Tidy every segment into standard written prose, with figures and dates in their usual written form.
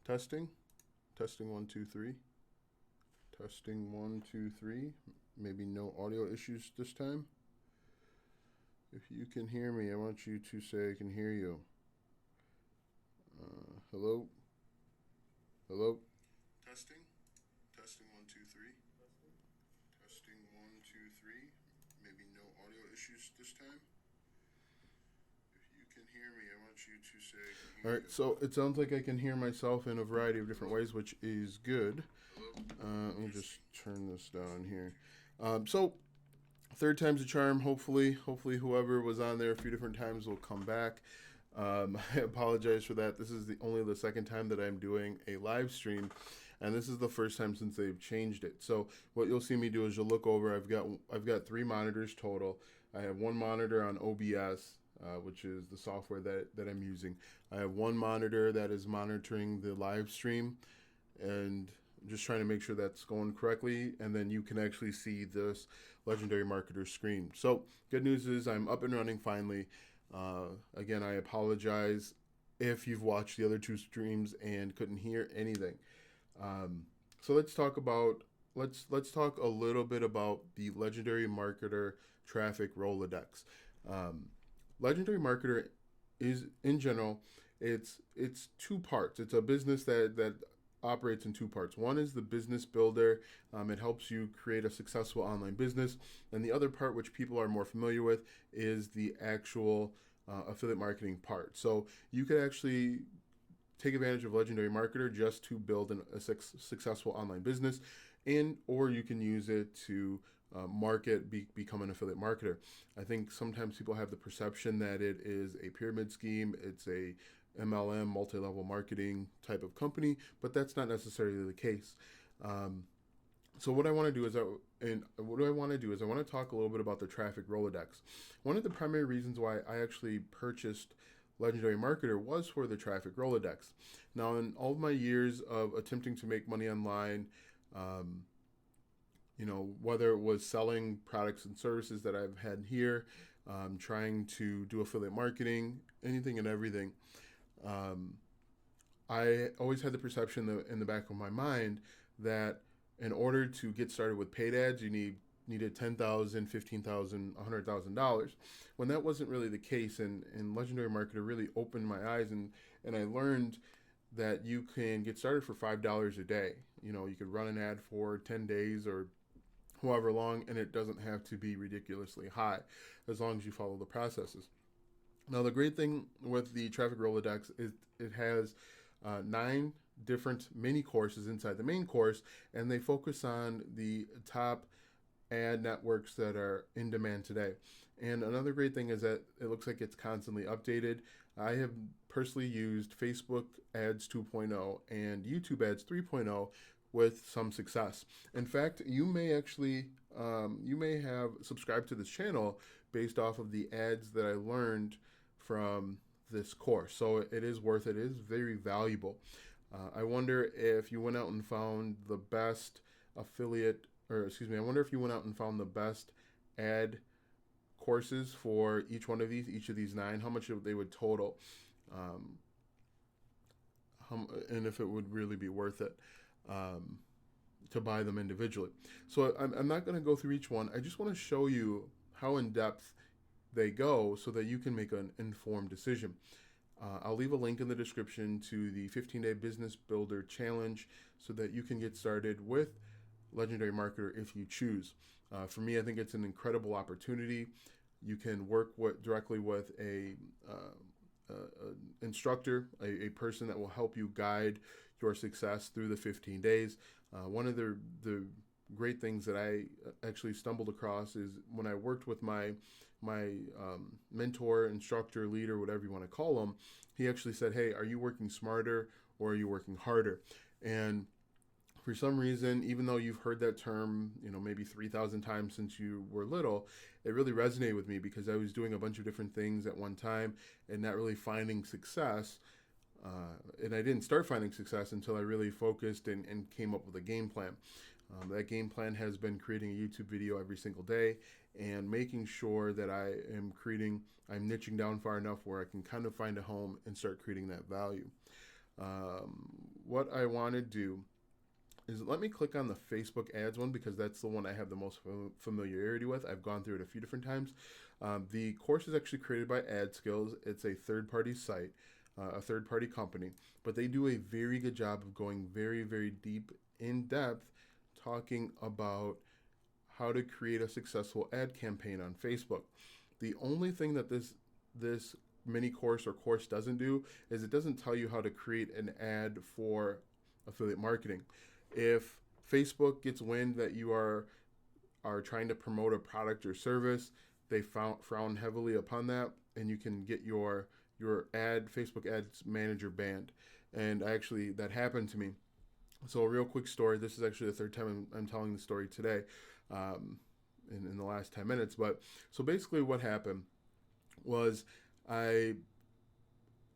Testing. Testing 1 2 3. Testing 1 2 3. Maybe no audio issues this time. If you can hear me, I want you to say I can hear you. Hello? Hello? Testing. Testing 1 2 3. Testing 1 2 3. Maybe no audio issues this time. If you can hear me, I want you to say I can hear you. All right, so it sounds like I can hear myself in a variety of different ways, which is good. Let me just turn this down here. So third time's a charm. Hopefully whoever was on there a few different times will come back. I apologize for that. This is only the second time that I'm doing a live stream, and this is the first time since they've changed it. So what you'll see me do is you'll look over. I've got 3 monitors total. I have 1 monitor on OBS, which is the software that I'm using. I have 1 monitor that is monitoring the live stream, and I'm just trying to make sure that's going correctly, and then you can actually see this Legendary Marketer screen. So good news is I'm up and running finally. Again, I apologize if you've watched the other 2 streams and couldn't hear anything. So let's talk a little bit about the Legendary Marketer Traffic Rolodex. Legendary Marketer is, in general, it's 2 parts. It's a business that operates in 2 parts. One is the business builder. It helps you create a successful online business. And the other part, which people are more familiar with, is the actual affiliate marketing part. So you could actually take advantage of Legendary Marketer just to build a successful online business, or you can use it to become an affiliate marketer. I think sometimes people have the perception that it is a pyramid scheme. It's a MLM, multi-level marketing type of company, but that's not necessarily the case. So what I want to do is I want to talk a little bit about the Traffic Rolodex. One of the primary reasons why I actually purchased Legendary Marketer was for the Traffic Rolodex. Now, in all of my years of attempting to make money online, whether it was selling products and services that I've had here, trying to do affiliate marketing, anything and everything, I always had the perception in the back of my mind that in order to get started with paid ads, you needed $10,000, $15,000, $100,000, when that wasn't really the case. And Legendary Marketer really opened my eyes, and I learned that you can get started for $5 a day. You could run an ad for 10 days or however long, and it doesn't have to be ridiculously high as long as you follow the processes. Now, the great thing with the Traffic Rolodex is it has 9 different mini courses inside the main course, and they focus on the top ad networks that are in demand today. And another great thing is that it looks like it's constantly updated. I have personally used Facebook Ads 2.0 and YouTube Ads 3.0 with some success. In fact, you may have subscribed to this channel based off of the ads that I learned from this course. So it is worth it. It is very valuable. I wonder if you went out and found the best I wonder if you went out and found the best ad courses for each of these 9, how much they would total, and if it would really be worth it to buy them individually. So I'm not going to go through each one. I just want to show you how in depth they go so that you can make an informed decision. I'll leave a link in the description to the 15-day Business Builder Challenge so that you can get started with Legendary Marketer if you choose. For me, I think it's an incredible opportunity. You can work directly with a instructor, a person that will help you guide your success through the 15 days. One of the great things that I actually stumbled across is when I worked with my mentor, instructor, leader, whatever you want to call him. He actually said, "Hey, are you working smarter or are you working harder?" And for some reason, even though you've heard that term, maybe 3,000 times since you were little, it really resonated with me because I was doing a bunch of different things at one time and not really finding success. And I didn't start finding success until I really focused and came up with a game plan. That game plan has been creating a YouTube video every single day and making sure that I'm niching down far enough where I can kind of find a home and start creating that value. What I want to do is let me click on the Facebook ads one because that's the one I have the most familiarity with. I've gone through it a few different times. The course is actually created by AdSkills. It's a third-party site, a third-party company, but they do a very good job of going very, very deep, in depth, talking about how to create a successful ad campaign on Facebook. The only thing that this mini course or course doesn't do is it doesn't tell you how to create an ad for affiliate marketing. If Facebook gets wind that you are trying to promote a product or service, they frown heavily upon that, and you can get your Facebook ads manager banned. And actually, that happened to me. So a real quick story. This is actually the third time I'm telling the story today, in the last 10 minutes. But so basically, what happened was I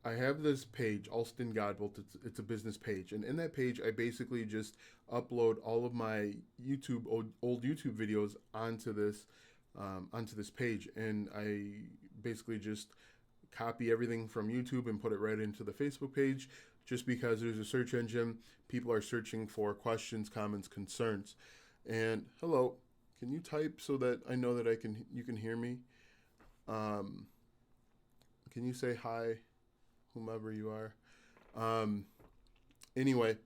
have this page, Alston Godbolt. It's a business page, and in that page, I basically just upload all of my old YouTube videos onto this page, and I basically just copy everything from YouTube and put it right into the Facebook page. Just because there's a search engine, people are searching for questions, comments, concerns. And hello, can you type so that I know that you can hear me? Can you say hi? Whomever you are. Anyway,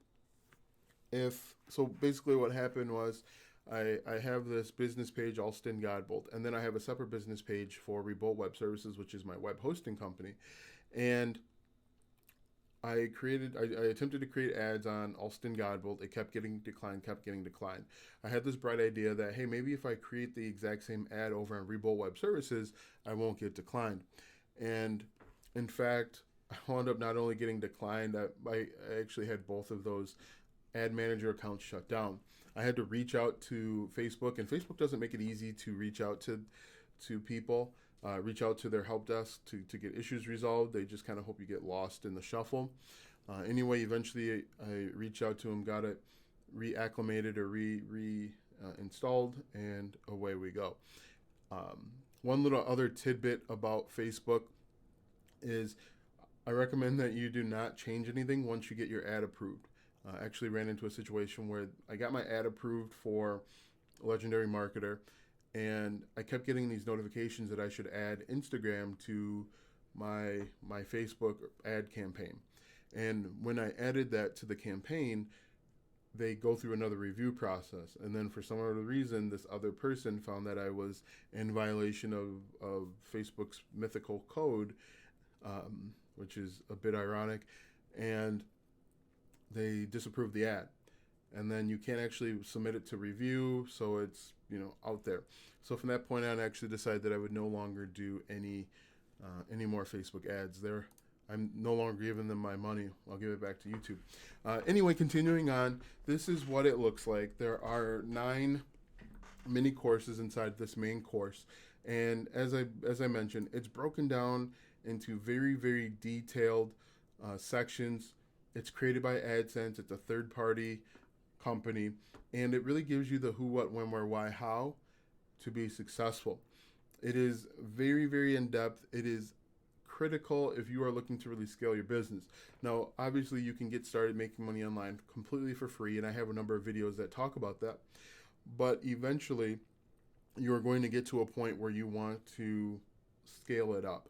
basically what happened was I have this business page, Alston Godbolt, and then I have a separate business page for Revolt Web Services, which is my web hosting company. And I attempted to create ads on Alston Godbolt. It kept getting declined. I had this bright idea that, hey, maybe if I create the exact same ad over on Revolt Web Services, I won't get declined. And in fact, I wound up not only getting declined, I actually had both of those ad manager accounts shut down. I had to reach out to Facebook, and Facebook doesn't make it easy to reach out to people, reach out to their help desk to get issues resolved. They just kind of hope you get lost in the shuffle. Anyway, eventually I reached out to them, got it reacclimated or reinstalled, and away we go. One little other tidbit about Facebook is I recommend that you do not change anything once you get your ad approved. I actually ran into a situation where I got my ad approved for Legendary Marketer, and I kept getting these notifications that I should add Instagram to my Facebook ad campaign. And when I added that to the campaign, they go through another review process. And then for some other reason, this other person found that I was in violation of Facebook's mythical code, which is a bit ironic, and they disapproved the ad. And then you can't actually submit it to review, so it's out there. So from that point on, I actually decided that I would no longer do any more Facebook ads there. I'm no longer giving them my money. I'll give it back to YouTube. Anyway, continuing on, this is what it looks like. There are 9 mini courses inside this main course, and as I mentioned, it's broken down into very, very detailed sections. It's created by AdSense. It's a third-party company, and it really gives you the who, what, when, where, why, how to be successful. It is very, very in-depth. It is critical if you are looking to really scale your business. Now, obviously, you can get started making money online completely for free, and I have a number of videos that talk about that. But eventually, you're going to get to a point where you want to scale it up.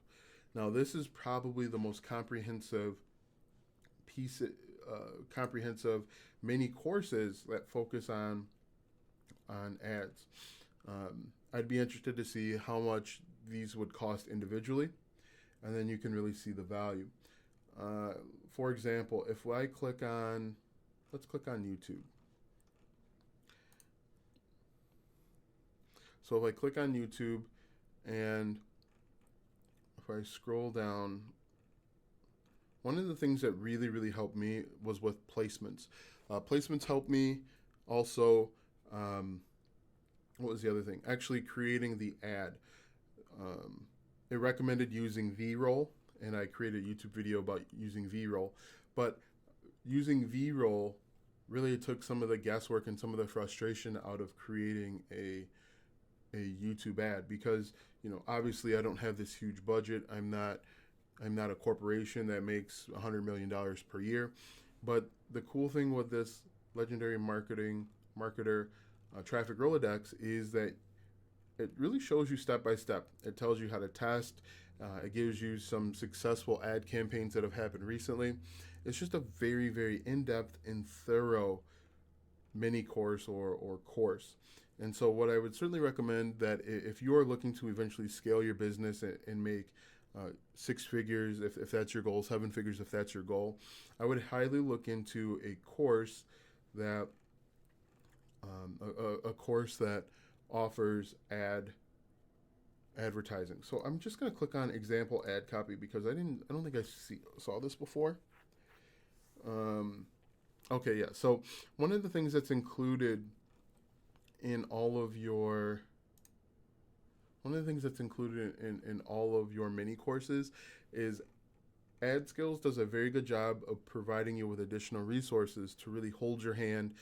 Now, this is probably the most comprehensive mini courses that focus on ads. I'd be interested to see how much these would cost individually, and then you can really see the value. For example, if I click on, let's click on YouTube. So if I click on YouTube and if I scroll down, one of the things that really, really helped me was with placements. Placements helped me also. What was the other thing? Actually creating the ad. It recommended using V-roll, and I created a YouTube video about using V-roll. But using V-roll really took some of the guesswork and some of the frustration out of creating a YouTube ad, because obviously I don't have this huge budget. I'm not I'm not a corporation that makes $100 million per year. But the cool thing with this Legendary Marketer Traffic Rolodex is that it really shows you step by step. It tells you how to test. It gives you some successful ad campaigns that have happened recently. It's just a very, very in-depth and thorough mini course or course. And so what I would certainly recommend that if you're looking to eventually scale your business and make six figures, if that's your goal, seven figures if that's your goal, I would highly look into a course that a course that offers advertising. So I'm just going to click on example ad copy because I don't think I saw this before. Okay, yeah. So one of the things that's included in all of your all of your mini courses is Ad Skills does a very good job of providing you with additional resources to really hold your hand.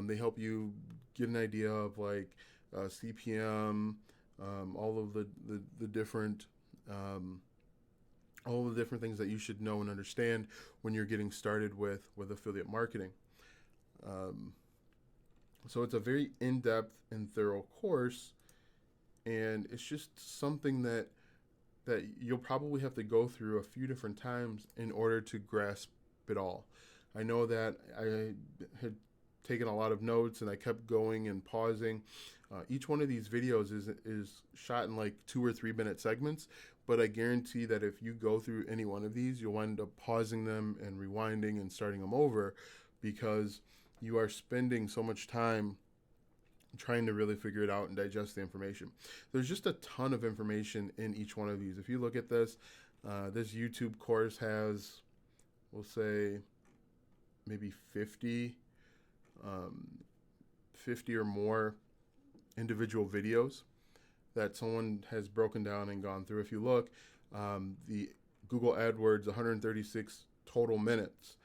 They help you get an idea of like CPM, all of the different all the different things that you should know and understand when you're getting started with affiliate marketing. So it's a very in-depth and thorough course, and it's just something that you'll probably have to go through a few different times in order to grasp it all. I know that I had taken a lot of notes and I kept going and pausing. Each one of these videos is shot in like 2 or 3 minute segments, but I guarantee that if you go through any one of these, you'll end up pausing them and rewinding and starting them over because you are spending so much time trying to really figure it out and digest the information. There's just a ton of information in each one of these. If you look at this, this YouTube course has, we'll say, maybe 50 or more individual videos that someone has broken down and gone through. If you look, the Google AdWords, 136 total minutes.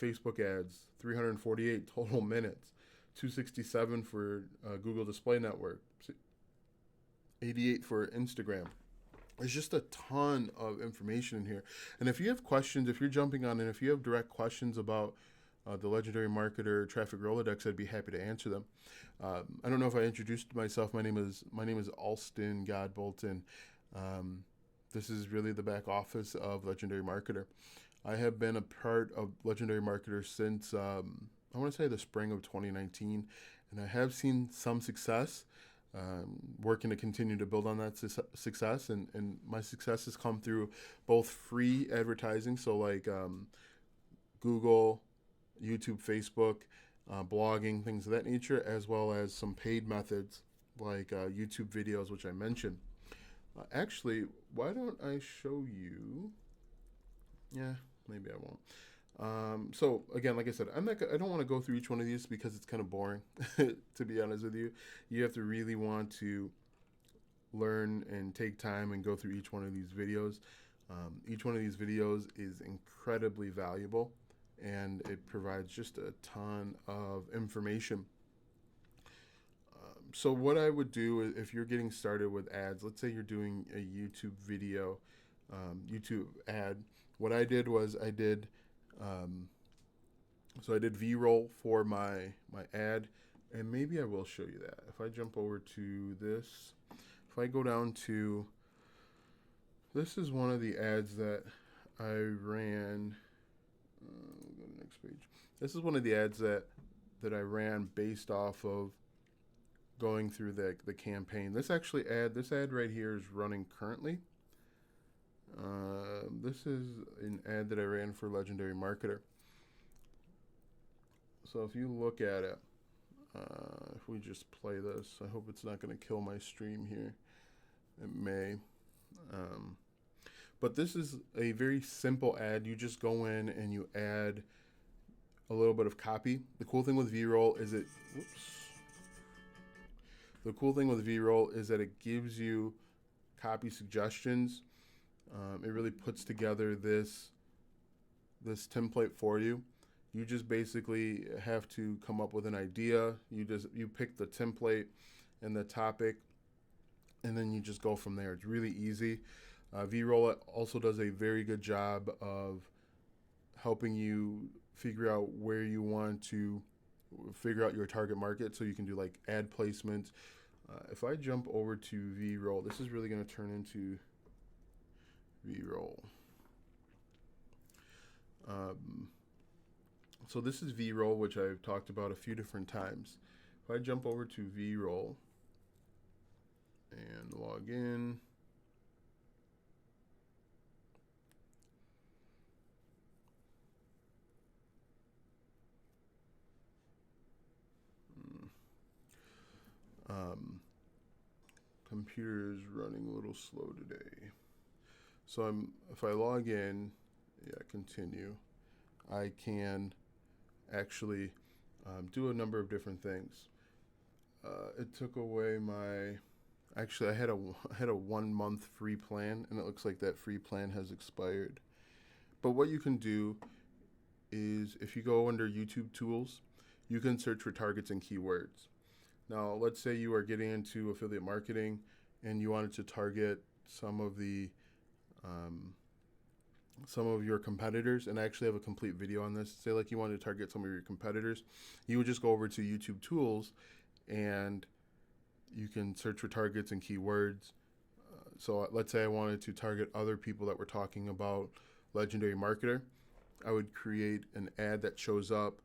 Facebook ads, 348 total minutes. 267 for Google Display Network, 88 for Instagram. There's just a ton of information in here. And if you have questions, if you're jumping on and if you have direct questions about the Legendary Marketer Traffic Rolodex, I'd be happy to answer them. I don't know if I introduced myself. My name is Alston Godbolton. This is really the back office of Legendary Marketer. I have been a part of Legendary Marketer since I want to say the spring of 2019, and I have seen some success, working to continue to build on that success, and my success has come through both free advertising, so like Google, YouTube, Facebook, blogging, things of that nature, as well as some paid methods like YouTube videos, which I mentioned. Actually, why don't I show you? Yeah, maybe I won't. So again, like I said, I don't want to go through each one of these because it's kind of boring, to be honest with you. You have to really want to learn and take time and go through each one of these videos. Each one of these videos is incredibly valuable, and it provides just a ton of information. So what I would do if you're getting started with ads, let's say you're doing a YouTube video, YouTube ad. What I did was I did V-roll for my ad, and maybe I will show you that. If I jump over to this, if I go down to, this is one of the ads that I ran. Go to the next page. This is one of the ads that I ran based off of going through the campaign. This ad right here is running currently. This is an ad that I ran for Legendary Marketer. So if you look at it, if we just play this, I hope it's not going to kill my stream here. It may. But this is a very simple ad. You just go in and you add a little bit of copy. The cool thing with V-roll is it gives you copy suggestions. It really puts together this template for you. You just basically have to come up with an idea. You pick the template and the topic, and then you just go from there. It's really easy. V-Roll also does a very good job of helping you figure out where you want to figure out your target market, so you can do like ad placements. If I jump over to V-Roll, this is really going to turn into V-Roll. Um, so this is V-Roll, which I've talked about a few different times. If I jump over to V-Roll and log in, um, computer is running a little slow today. So if I log in, yeah, continue, I can actually do a number of different things. It took away my. Actually, I had a 1 month free plan, and it looks like that free plan has expired. But what you can do is, if you go under YouTube tools, you can search for targets and keywords. Now, let's say you are getting into affiliate marketing, and you wanted to target um, some of your competitors, and I actually have a complete video on this. Say like you wanted to target some of your competitors, you would just go over to YouTube tools, and you can search for targets and keywords. So let's say I wanted to target other people that were talking about Legendary Marketer. I would create an ad that shows up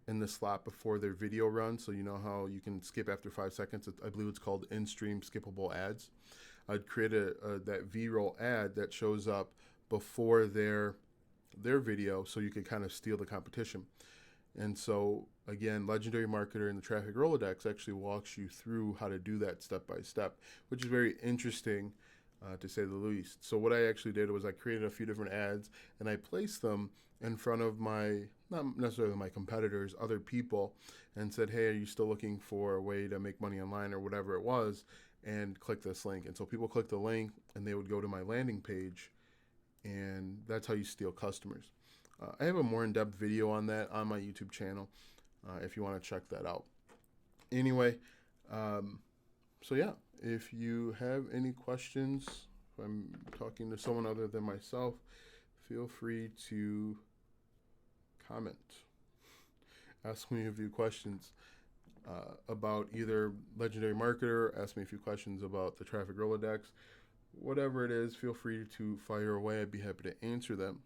in the slot before their video runs. So you know how you can skip after 5 seconds? I believe it's called in-stream skippable ads. I'd create that V-roll ad that shows up before their video, so you could kind of steal the competition. And so again, Legendary Marketer in the Traffic Rolodex actually walks you through how to do that step by step, which is very interesting, to say the least. So what I actually did was I created a few different ads, and I placed them in front of not necessarily my competitors, other people, and said, hey, are you still looking for a way to make money online, or whatever it was, and click this link. And so people clicked the link, and they would go to my landing page, and that's how you steal customers. I have a more in-depth video on that on my YouTube channel, if you want to check that out. Anyway, um, so yeah, if you have any questions, if I'm talking to someone other than myself, feel free to comment. Ask me a few questions about either Legendary Marketer, ask me a few questions about the Traffic Rolodex. Whatever it is, feel free to fire away. I'd be happy to answer them.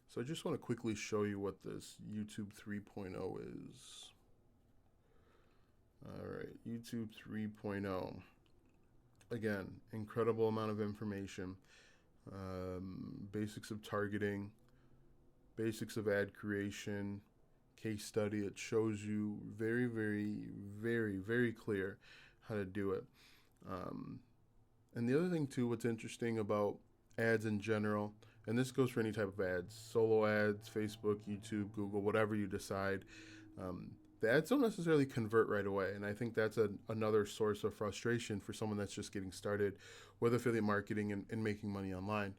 So I just want to quickly show you what this YouTube 3.0 is. All right, YouTube 3.0. Again, incredible amount of information. Basics of targeting, basics of ad creation, case study. It shows you very, very, very, very clear how to do it. And the other thing too, what's interesting about ads in general, and this goes for any type of ads, solo ads, Facebook, YouTube, Google, whatever you decide, the ads don't necessarily convert right away. And I think that's another source of frustration for someone that's just getting started with affiliate marketing and making money online.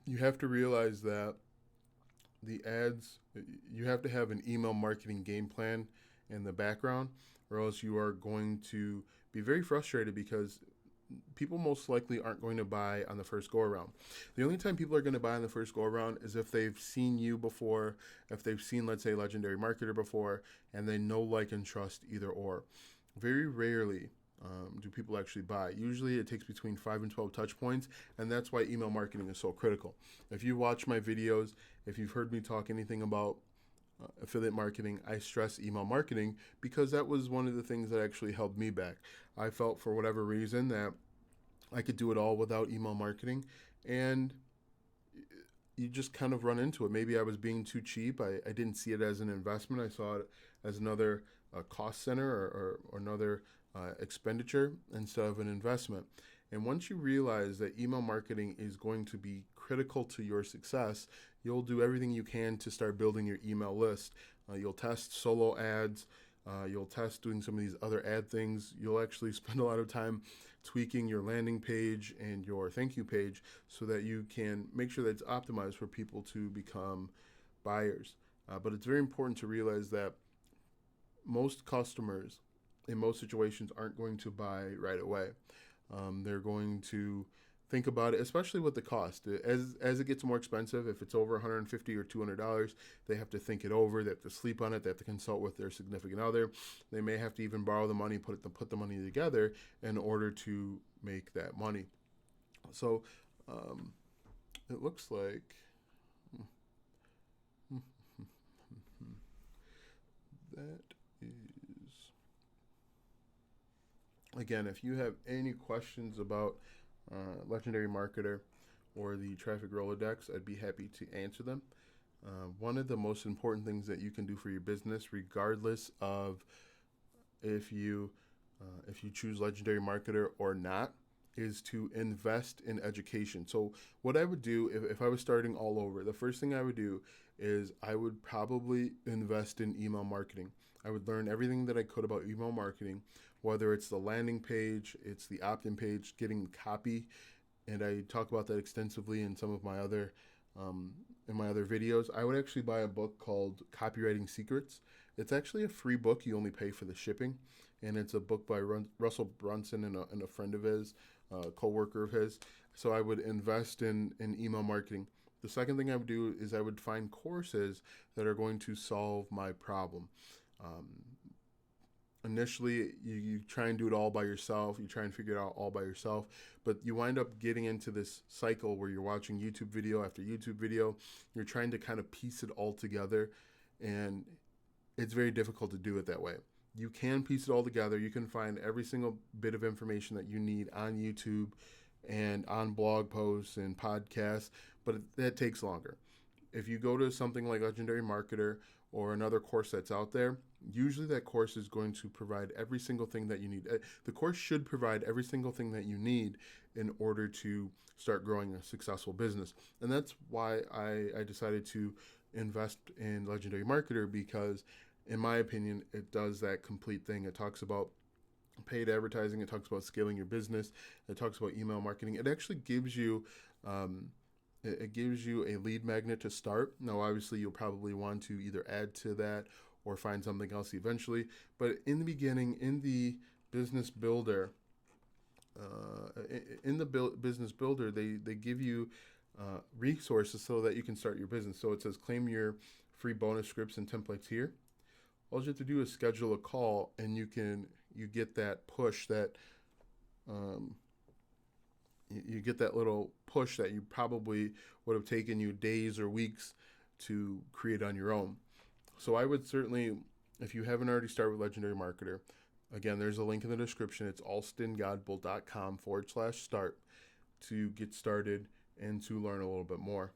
You have to realize that the ads, you have to have an email marketing game plan in the background, or else you are going to be very frustrated, because people most likely aren't going to buy on the first go around. The only time people are going to buy on the first go around is if they've seen you before, if they've seen, let's say, Legendary Marketer before, and they know, like, and trust either or. Very rarely do people actually buy. Usually it takes between 5 and 12 touch points, and that's why email marketing is so critical. If you watch my videos, if you've heard me talk anything about affiliate marketing, I stress email marketing, because that was one of the things that actually held me back. I felt, for whatever reason, that I could do it all without email marketing, and you just kind of run into it. Maybe I was being too cheap. I didn't see it as an investment. I saw it as another cost center, or another expenditure instead of an investment. And once you realize that email marketing is going to be critical to your success, you'll do everything you can to start building your email list. You'll test solo ads. You'll test doing some of these other ad things. You'll actually spend a lot of time tweaking your landing page and your thank you page, so that you can make sure that it's optimized for people to become buyers. But it's very important to realize that most customers in most situations aren't going to buy right away. They're going to think about it, especially with the cost. As it gets more expensive, if it's over $150 or $200, they have to think it over. They have to sleep on it. They have to consult with their significant other. They may have to even borrow the money, put the money together in order to make that money. So it looks like that is, again, if you have any questions about Legendary Marketer or the Traffic Rolodex, I'd be happy to answer them. One of the most important things that you can do for your business, regardless of if you choose Legendary Marketer or not, is to invest in education. So what I would do if I was starting all over, the first thing I would do is I would probably invest in email marketing. I would learn everything that I could about email marketing, whether it's the landing page, it's the opt-in page, getting copy, and I talk about that extensively in some of my other videos. I would actually buy a book called Copywriting Secrets. It's actually a free book. You only pay for the shipping, and it's a book by Russell Brunson and a friend of his, a co-worker of his. So I would invest in email marketing. The second thing I would do is I would find courses that are going to solve my problem. Initially, you try and do it all by yourself. You try and figure it out all by yourself, but you wind up getting into this cycle where you're watching YouTube video after YouTube video. You're trying to kind of piece it all together, and it's very difficult to do it that way. You can piece it all together. You can find every single bit of information that you need on YouTube and on blog posts and podcasts, but that takes longer. If you go to something like Legendary Marketer or another course that's out there, usually that course is going to provide every single thing that you need. The course should provide every single thing that you need in order to start growing a successful business. And that's why I decided to invest in Legendary Marketer, because in my opinion, it does that complete thing. It talks about paid advertising. It talks about scaling your business. It talks about email marketing. It actually gives you it gives you a lead magnet to start. Now, obviously, you'll probably want to either add to that or find something else eventually. But in the beginning, in the business builder, they give you resources so that you can start your business. So it says claim your free bonus scripts and templates here. All you have to do is schedule a call, and you get that push that you get that little push that you probably would have taken you days or weeks to create on your own. So I would certainly, if you haven't already started with Legendary Marketer, again, there's a link in the description. It's alstongodbolt.com/start to get started and to learn a little bit more.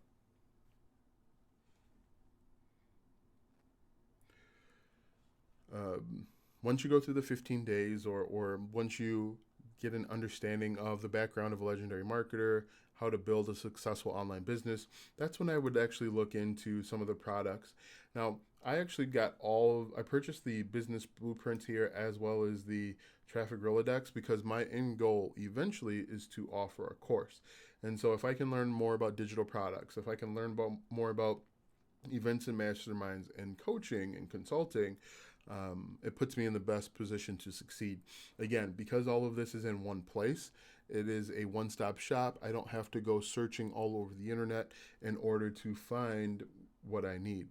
Once you go through the 15 days or once you get an understanding of the background of a legendary marketer, how to build a successful online business, that's when I would actually look into some of the products. Now, I actually I purchased the business blueprint here as well as the Traffic Rolodex because my end goal eventually is to offer a course. And so if I can learn more about digital products, if I can learn more about events and masterminds and coaching and consulting, it puts me in the best position to succeed. Again, because all of this is in one place, it is a one-stop shop. I don't have to go searching all over the internet in order to find what I need.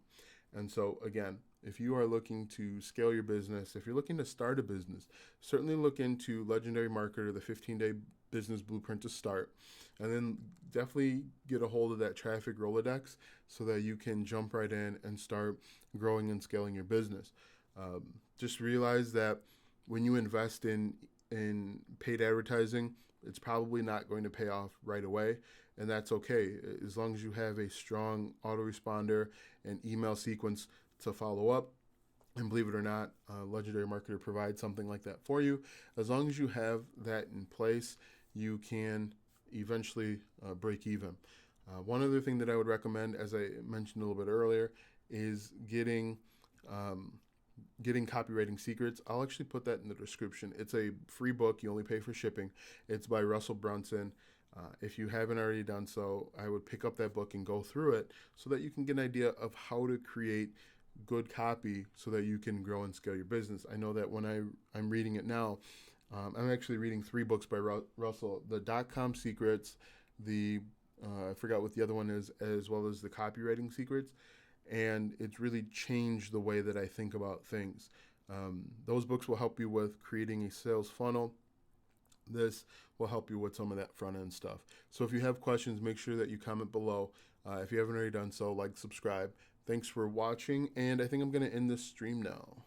And so again, if you are looking to scale your business, if you're looking to start a business, certainly look into Legendary Marketer, the 15-day business blueprint to start. And then definitely get a hold of that Traffic Rolodex so that you can jump right in and start growing and scaling your business. Just realize that when you invest in paid advertising, it's probably not going to pay off right away, and that's okay as long as you have a strong autoresponder and email sequence to follow up. And believe it or not, Legendary Marketer provides something like that for you. As long as you have that in place, you can eventually break even. One other thing that I would recommend, as I mentioned a little bit earlier, is getting Copywriting Secrets. I'll actually put that in the description. It's a free book. You only pay for shipping. It's by Russell Brunson. If you haven't already done so, I would pick up that book and go through it so that you can get an idea of how to create good copy so that you can grow and scale your business. I know that when I'm reading it now, I'm actually reading 3 books by Russell: the .com Secrets, the I forgot what the other one is, as well as the Copywriting Secrets, and it's really changed the way that I think about things. Those books will help you with creating a sales funnel. This will help you with some of that front end stuff. So if you have questions, make sure that you comment below. If you haven't already done so, like, subscribe. Thanks for watching, and I think I'm going to end this stream now.